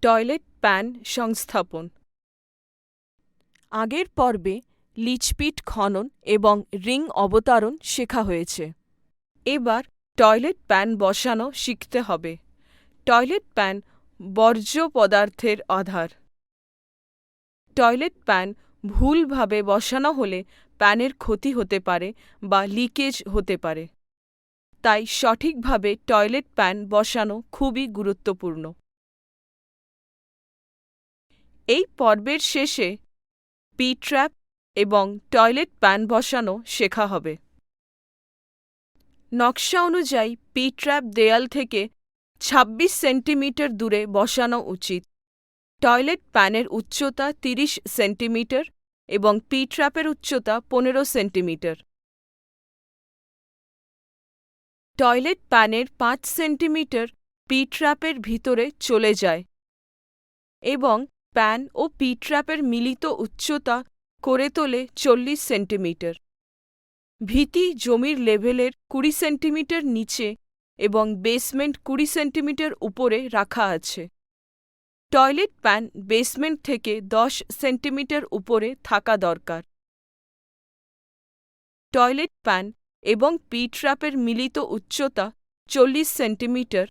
Toilet pan সংস্থাপন। আগের পর্বে লিচপিট খনন এবং রিং অবতারণ শেখা হয়েছে। এবার টয়লেট প্যান বসানো শিখতে হবে। টয়লেট প্যান বর্জ্য পদার্থের আধার। টয়লেট প্যান ভুলভাবে বসানো হলে প্যানের ক্ষতি হতে পারে বা লিকেজ হতে পারে। তাই সঠিকভাবে টয়লেট প্যান বসানো খুবই গুরুত্বপূর্ণ। এই পর্বের শেষে পি-ট্র্যাপ এবং টয়লেট প্যান বসানো শেখা হবে। নকশা অনুযায়ী পি-ট্র্যাপ দেয়াল থেকে ২৬ সেন্টিমিটার দূরে বসানো উচিত। টয়লেট প্যানের উচ্চতা ৩০ সেন্টিমিটার এবং পি-ট্র্যাপের উচ্চতা ১৫ সেন্টিমিটার। টয়লেট প্যানের ৫ সেন্টিমিটার পি-ট্র্যাপের ভিতরে চলে যায় এবং প্যান ও পি-ট্র্যাপের মিলিত উচ্চতা করে তোলে ৪০ সেন্টিমিটার। ভিতি জমির লেভেলের ২০ সেন্টিমিটার নিচে এবং বেসমেন্ট ২০ সেন্টিমিটার উপরে রাখা আছে। টয়লেট প্যান বেসমেন্ট থেকে ১০ সেন্টিমিটার উপরে থাকা দরকার। টয়লেট প্যান এবং পি-ট্র্যাপের মিলিত উচ্চতা ৪০ সেন্টিমিটার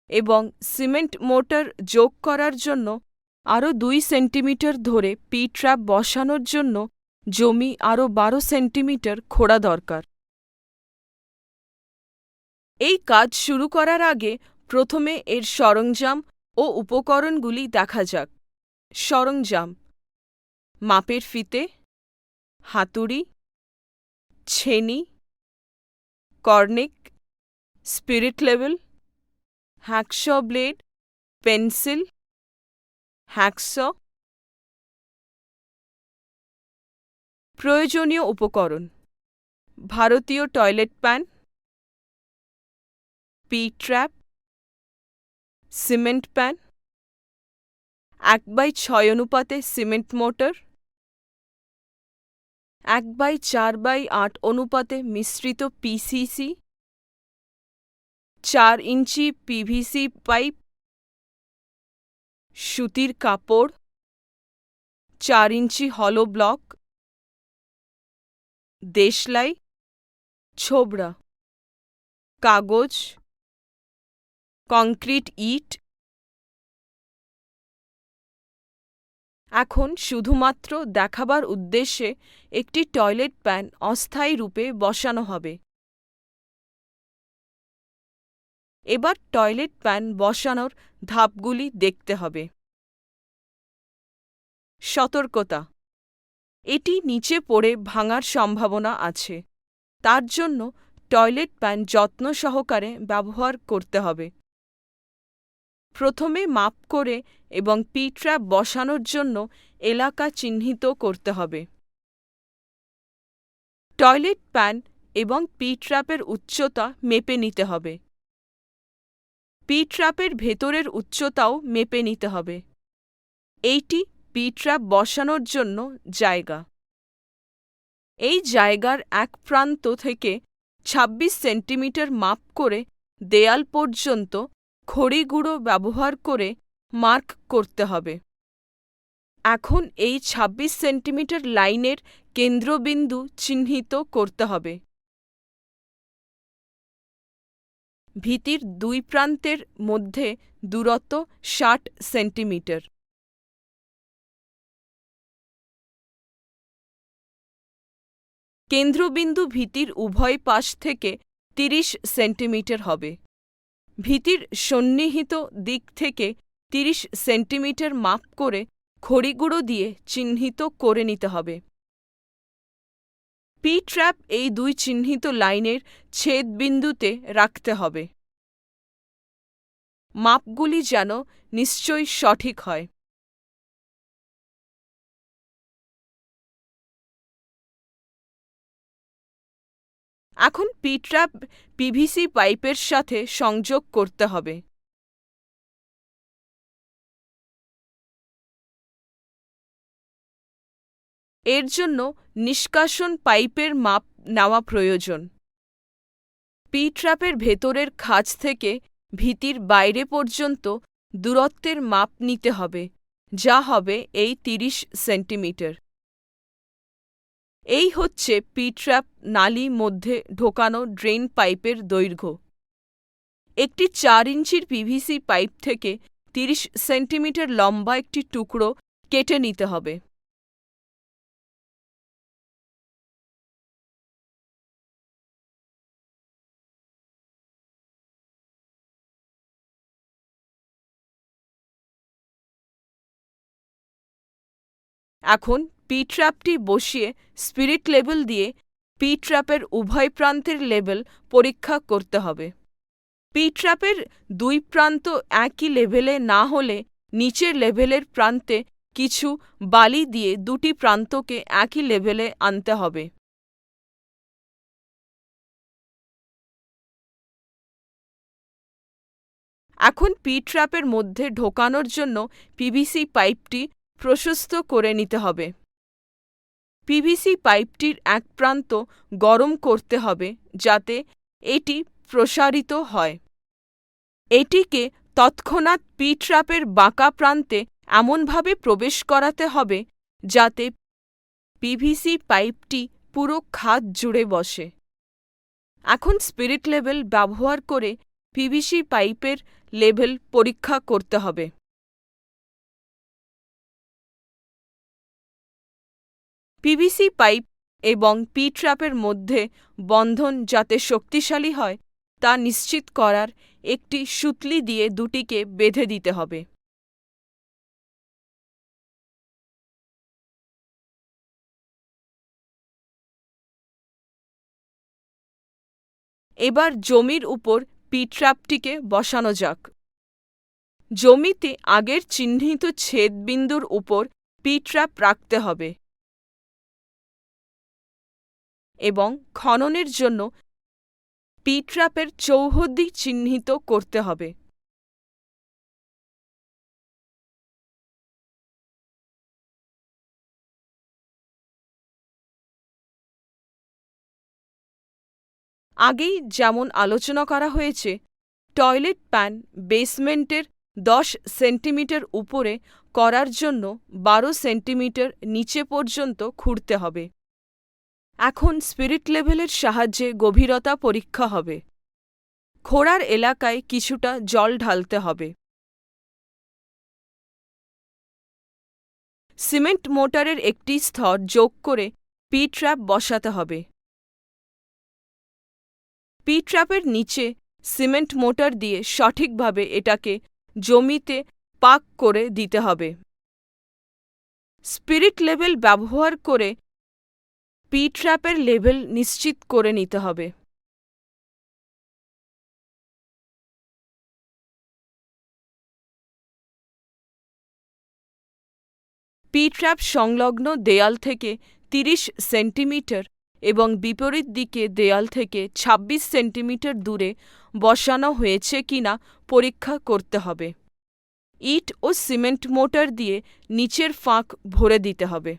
এবং সিমেন্ট মোর্টার যোগ করার জন্য আরও ২ সেন্টিমিটার ধরে পি-ট্র্যাপ বসানোর জন্য জমি আরও ১২ সেন্টিমিটার খোঁড়া দরকার। এই কাজ শুরু করার আগে প্রথমে এর সরঞ্জাম ও উপকরণগুলি দেখা যাক। সরঞ্জাম: মাপের ফিতে, হাতুড়ি, ছেনি, কর্নিক, spirit level, hacksaw blade, pencil, hacksaw. প্রয়োজনীয় উপকরণ: ভারতীয় toilet pan, P trap, cement pan, ১/৬ অনুপাতে সিমেন্ট মোর্টার, ১/৪/৮ অনুপাতে মিশ্রিত পিসিসি, ৪ ইঞ্চি পিভিসি পাইপ, সুতির কাপড়, ৪ ইঞ্চি হলো ব্লক, দেশলাই, ছোবড়া, কাগজ, কংক্রিট ইট। এখন শুধুমাত্র দেখাবার উদ্দেশ্যে একটি টয়লেট প্যান অস্থায়ী রূপে বসানো হবে। এবার টয়লেট প্যান বসানোর ধাপগুলি দেখতে হবে। সতর্কতা: এটি নিচে পড়ে ভাঙার সম্ভাবনা আছে। তার জন্য টয়লেট প্যান যত্ন সহকারে ব্যবহার করতে হবে। প্রথমে মাপ করে এবং পি-ট্র্যাপ বসানোর জন্য এলাকা চিহ্নিত করতে হবে। টয়লেট প্যান এবং পি-ট্র্যাপের উচ্চতা মেপে নিতে হবে। পি-ট্র্যাপের ভেতরের উচ্চতাও মেপে নিতে হবে। এইটি পি-ট্র্যাপ বসানোর জন্য জায়গা। এই জায়গার এক প্রান্ত থেকে ২৬ সেন্টিমিটার মাপ করে দেয়াল পর্যন্ত খড়ি গুঁড়ো ব্যবহার করে মার্ক করতে হবে। এখন এই ২৬ সেন্টিমিটার লাইনের কেন্দ্রবিন্দু চিহ্নিত করতে হবে। ভিতির দুই প্রান্তের মধ্যে দূরত্ব ৬০ সেন্টিমিটার। কেন্দ্রবিন্দু ভিতির উভয় পাশ থেকে ৩০ সেন্টিমিটার হবে। ভিতির সন্নিহিত দিক থেকে ৩০ সেন্টিমিটার মাপ করে খড়িগুঁড়ো দিয়ে চিহ্নিত করে নিতে হবে। পি-ট্র্যাপ এই দুই চিহ্নিত লাইনের ছেদবিন্দুতে রাখতে হবে। মাপগুলি যেন নিশ্চয়ই সঠিক হয়। এখন পি-ট্র্যাপ পিভিসি পাইপের সাথে সংযোগ করতে হবে। এর জন্য নিষ্কাশন পাইপের মাপ নেওয়া প্রয়োজন। পি-ট্র্যাপের ভেতরের খাঁজ থেকে ভিতির বাইরে পর্যন্ত দূরত্বের মাপ নিতে হবে, যা হবে এই 30 সেন্টিমিটার। এই হচ্ছে পি-ট্র্যাপ নালী মধ্যে ঢোকানো ড্রেন পাইপের দৈর্ঘ্য। একটি 4 ইঞ্চির পিভিসি পাইপ থেকে 30 সেন্টিমিটার লম্বা একটি টুকরো কেটে নিতে হবে। এখন পি-ট্র্যাপটি বসিয়ে স্পিরিট লেভেল দিয়ে পি-ট্র্যাপের উভয় প্রান্তের লেভেল পরীক্ষা করতে হবে। পি-ট্র্যাপের দুই প্রান্ত একই লেভেলে না হলে নিচের লেভেলের প্রান্তে কিছু বালি দিয়ে দুটি প্রান্তকে একই লেভেলে আনতে হবে। এখন পি-ট্র্যাপের মধ্যে ঢোকানোর জন্য পিভিসি পাইপটি প্রশস্ত করে নিতে হবে। পিভিসি পাইপটির এক প্রান্ত গরম করতে হবে যাতে এটি প্রসারিত হয়। এটিকে তৎক্ষণাৎ পি-ট্র্যাপের বাঁকা প্রান্তে এমনভাবে প্রবেশ করাতে হবে যাতে পিভিসি পাইপটি পুরো খাঁজ জুড়ে বসে। এখন স্পিরিট লেভেল ব্যবহার করে পিভিসি পাইপের লেভেল পরীক্ষা করতে হবে। পিভিসি পাইপ এবং পি-ট্র্যাপের মধ্যে বন্ধন যাতে শক্তিশালী হয় তা নিশ্চিত করার একটি সুতলি দিয়ে দুটিকে বেঁধে দিতে হবে। এবার জমির উপর পি-ট্র্যাপটিকে বসানো যাক। জমিতে আগের চিহ্নিত ছেদবিন্দুর উপর পি-ট্র্যাপ রাখতে হবে এবং খননের জন্য পি-ট্র্যাপের চৌহদ্দি চিহ্নিত করতে হবে। আগেই যেমন আলোচনা করা হয়েছে, টয়লেট প্যান বেসমেন্টের 10 সেন্টিমিটার উপরে করার জন্য 12 সেন্টিমিটার নিচে পর্যন্ত খুঁড়তে হবে। এখন স্পিরিট লেভেলের সাহায্যে গভীরতা পরীক্ষা হবে। খোঁড়ার এলাকায় কিছুটা জল ঢালতে হবে। সিমেন্ট মোটারের একটি স্তর যোগ করে পি-ট্র্যাপ বসাতে হবে। পি-ট্র্যাপের নিচে সিমেন্ট মোটার দিয়ে সঠিকভাবে এটাকে জমিতে পাক করে দিতে হবে। স্পিরিট লেভেল ব্যবহার করে পি-ট্র্যাপের লেভেল নিশ্চিত করে নিতে হবে। পি-ট্র্যাপ সংলগ্ন দেয়াল থেকে 30 সেন্টিমিটার এবং বিপরীত দিকে দেয়াল থেকে 26 সেন্টিমিটার দূরে বসানো হয়েছে কিনা পরীক্ষা করতে হবে। ইট ও সিমেন্ট মোটার দিয়ে নিচের ফাঁক ভরে দিতে হবে।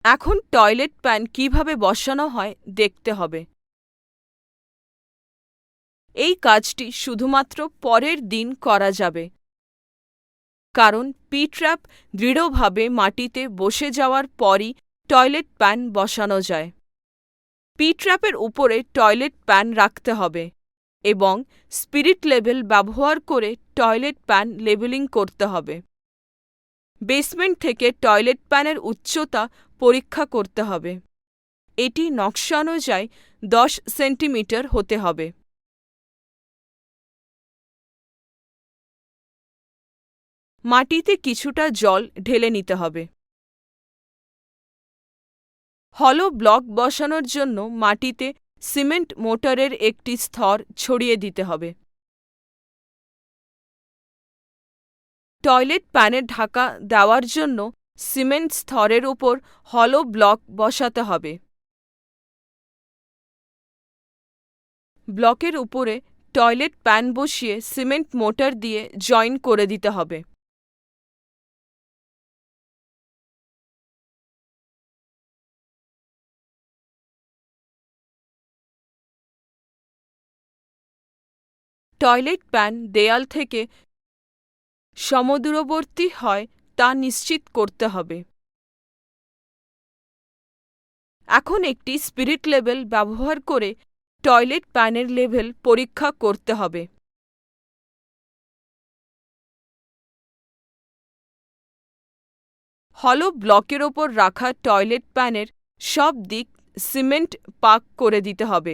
এখন টয়লেট প্যান কিভাবে বসানো হয় দেখতে হবে। এই কাজটি শুধুমাত্র পরের দিন করা যাবে, কারণ পি-ট্র্যাপ দৃঢ়ভাবে মাটিতে বসে যাওয়ার পরই টয়লেট প্যান বসানো যায়। পি-ট্র্যাপের উপরে টয়লেট প্যান রাখতে হবে এবং স্পিরিট লেভেল ব্যবহার করে টয়লেট প্যান লেবেলিং করতে হবে। বেসমেন্ট থেকে টয়লেট প্যানের উচ্চতা পরীক্ষা করতে হবে। এটি নকশা অনুযায়ী 10 সেন্টিমিটার হতে হবে। মাটিতে কিছুটা জল ঢেলে নিতে হবে। হলো ব্লক বসানোর জন্য মাটিতে সিমেন্ট মোটারের একটি স্তর ছড়িয়ে দিতে হবে। টয়লেট প্যানের ঢাকা দেওয়ার জন্য সিমেন্ট স্তরের উপর হলো ব্লক বসাতে হবে। ব্লকের উপরে টয়লেট প্যান বসিয়ে সিমেন্ট মোটার দিয়ে জয়েন করে দিতে হবে। টয়লেট প্যান দেয়াল থেকে সমদূরবর্তী হয় তা নিশ্চিত করতে হবে। এখন একটি স্পিরিট লেভেল ব্যবহার করে টয়লেট প্যানের লেভেল পরীক্ষা করতে হবে। হলো ব্লকের ওপর রাখা টয়লেট প্যানের সব দিক সিমেন্ট পাক করে দিতে হবে।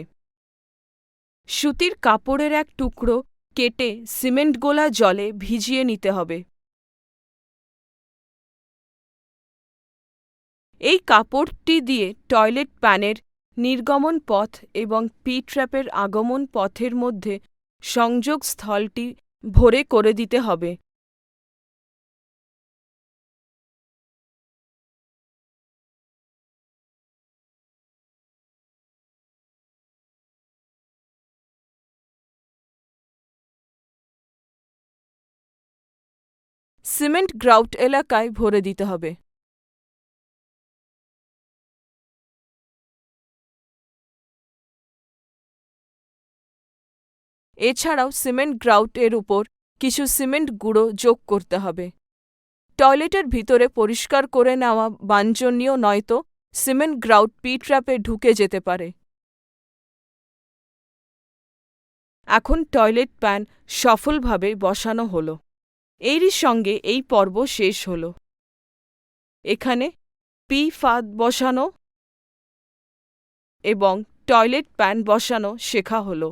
সুতির কাপড়ের এক টুকরো কেটে সিমেন্ট গোলা জলে ভিজিয়ে নিতে হবে। এই কাপড়টি দিয়ে টয়লেট প্যানের নির্গমন পথ এবং পি ট্র্যাপের আগমন পথের মধ্যে সংযোগ স্থলটি ভরে করে দিতে হবে। সিমেন্ট গ্রাউট এলাকায় ভরে দিতে হবে। এছাড়াও সিমেন্ট গ্রাউটের উপর কিছু সিমেন্ট গুঁড়ো যোগ করতে হবে। টয়লেটের ভিতরে পরিষ্কার করে নেওয়া বাঞ্ছনীয়, নয়তো সিমেন্ট গ্রাউট পি ট্র্যাপে ঢুকে যেতে পারে। এখন টয়লেট প্যান সফলভাবে বসানো হলো। এরই সঙ্গে এই পর্ব শেষ হলো। এখানে পি ফাঁদ বসানো এবং টয়লেট প্যান বসানো শেখা হলো।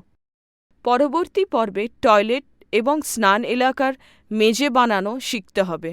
পরবর্তী পর্বে টয়লেট এবং স্নান এলাকার মেঝে বানানো শিখতে হবে।